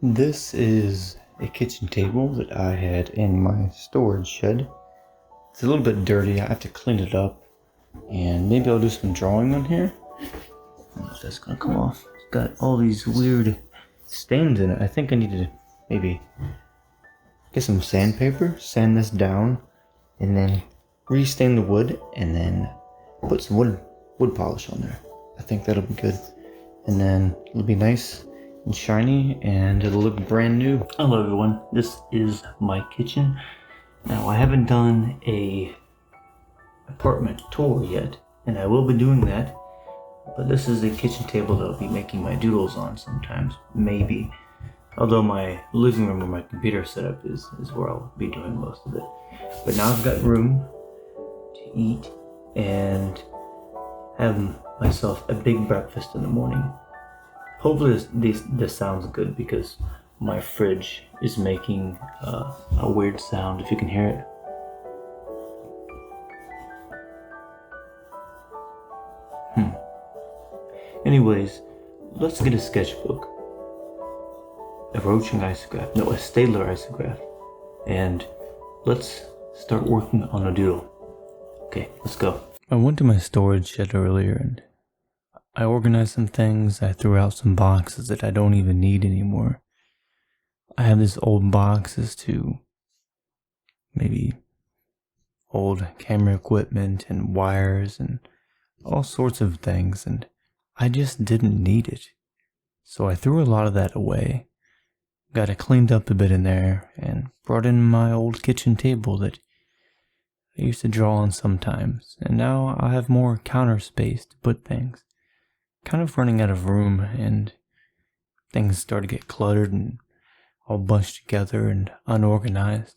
This is a kitchen table that I had in my storage shed. It's a little bit dirty. I have to clean it up, and maybe I'll do some drawing on here. I don't know if that's gonna come off. It's got all these weird stains in it. I think I need to maybe get some sandpaper, sand this down, and then restain the wood, and then put some wood polish on there. I think that'll be good, and then it'll be nice and shiny, and it'll look brand new. Hello everyone, this is my kitchen. Now I haven't done a apartment tour yet, and I will be doing that, but this is the kitchen table that I'll be making my doodles on sometimes, maybe. Although my living room where my computer setup is where I'll be doing most of it. But now I've got room to eat and have myself a big breakfast in the morning. Hopefully this sounds good because my fridge is making a weird sound, if you can hear it. Anyways, let's get a sketchbook, a roaching isograph, no, a Staedtler isograph, and let's start working on a doodle. Okay, let's go. I went to my storage shed earlier and I organized some things. I threw out some boxes that I don't even need anymore. I have these old boxes too. Maybe old camera equipment and wires and all sorts of things, and I just didn't need it. So I threw a lot of that away. Got it cleaned up a bit in there and brought in my old kitchen table that I used to draw on sometimes, and now I have more counter space to put things. Kind of running out of room, and things start to get cluttered and all bunched together and unorganized.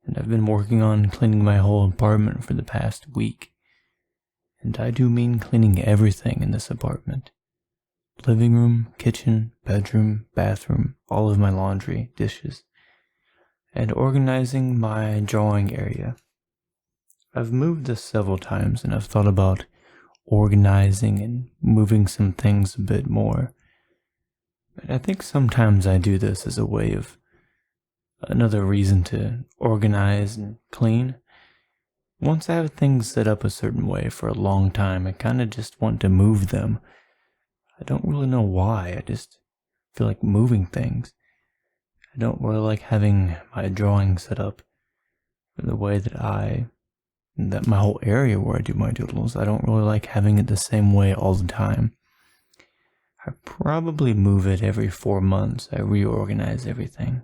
And I've been working on cleaning my whole apartment for the past week. And I do mean cleaning everything in this apartment. Living room, kitchen, bedroom, bathroom, all of my laundry, dishes, and organizing my drawing area. I've moved this several times and I've thought about organizing and moving some things a bit more. But I think sometimes I do this as a way of another reason to organize and clean. Once I have things set up a certain way for a long time, I kind of just want to move them. I don't really know why, I just feel like moving things. I don't really like having my drawing set up in the way that my whole area where I do my doodles, I don't really like having it the same way all the time. I probably move it every 4 months. I reorganize everything.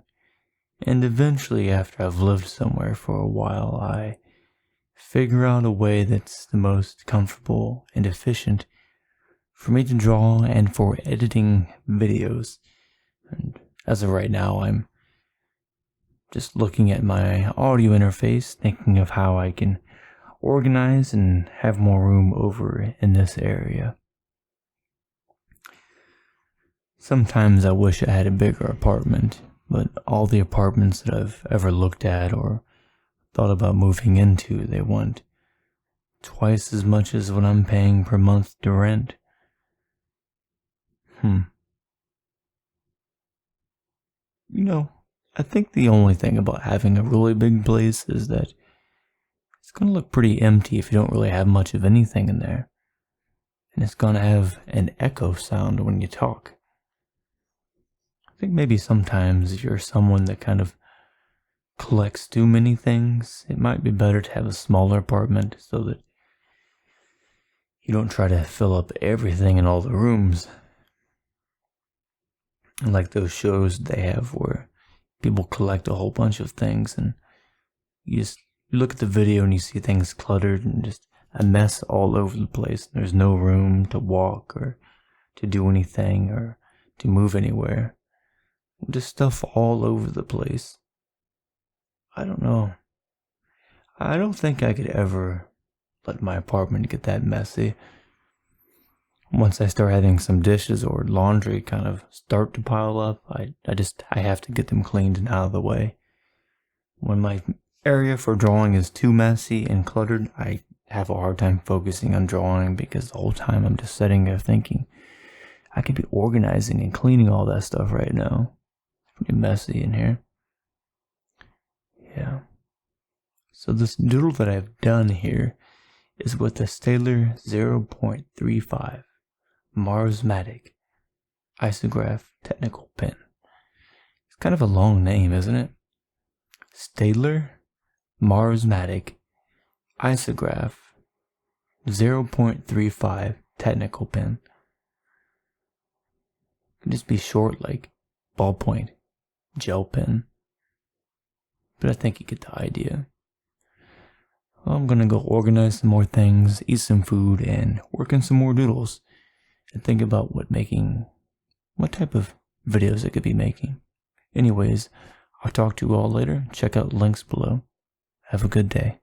And eventually, after I've lived somewhere for a while, I figure out a way that's the most comfortable and efficient for me to draw and for editing videos. And as of right now, I'm just looking at my audio interface, thinking of how I can organize and have more room over in this area. Sometimes I wish I had a bigger apartment, but all the apartments that I've ever looked at or thought about moving into, they want twice as much as what I'm paying per month to rent. You know, I think the only thing about having a really big place is that it's going to look pretty empty if you don't really have much of anything in there. And it's going to have an echo sound when you talk. I think maybe sometimes if you're someone that kind of collects too many things, it might be better to have a smaller apartment so that you don't try to fill up everything in all the rooms. Like those shows they have where people collect a whole bunch of things and you look at the video and you see things cluttered and just a mess all over the place. There's no room to walk or to do anything or to move anywhere. Just stuff all over the place. I don't know. I don't think I could ever let my apartment get that messy. Once I start having some dishes or laundry kind of start to pile up, I have to get them cleaned and out of the way. When my area for drawing is too messy and cluttered, I have a hard time focusing on drawing because the whole time I'm just sitting there thinking, I could be organizing and cleaning all that stuff right now. Pretty messy in here. Yeah. So this doodle that I've done here is with the Staedtler 0.35 Marsmatic Isograph Technical Pen. It's kind of a long name, isn't it? Staedtler Marsmatic Isograph 0.35 Technical Pen. It could just be short like ballpoint, gel pen. But I think you get the idea. Well, I'm gonna go organize some more things, eat some food, and work on some more doodles. And think about what type of videos I could be making. Anyways, I'll talk to you all later. Check out links below. Have a good day.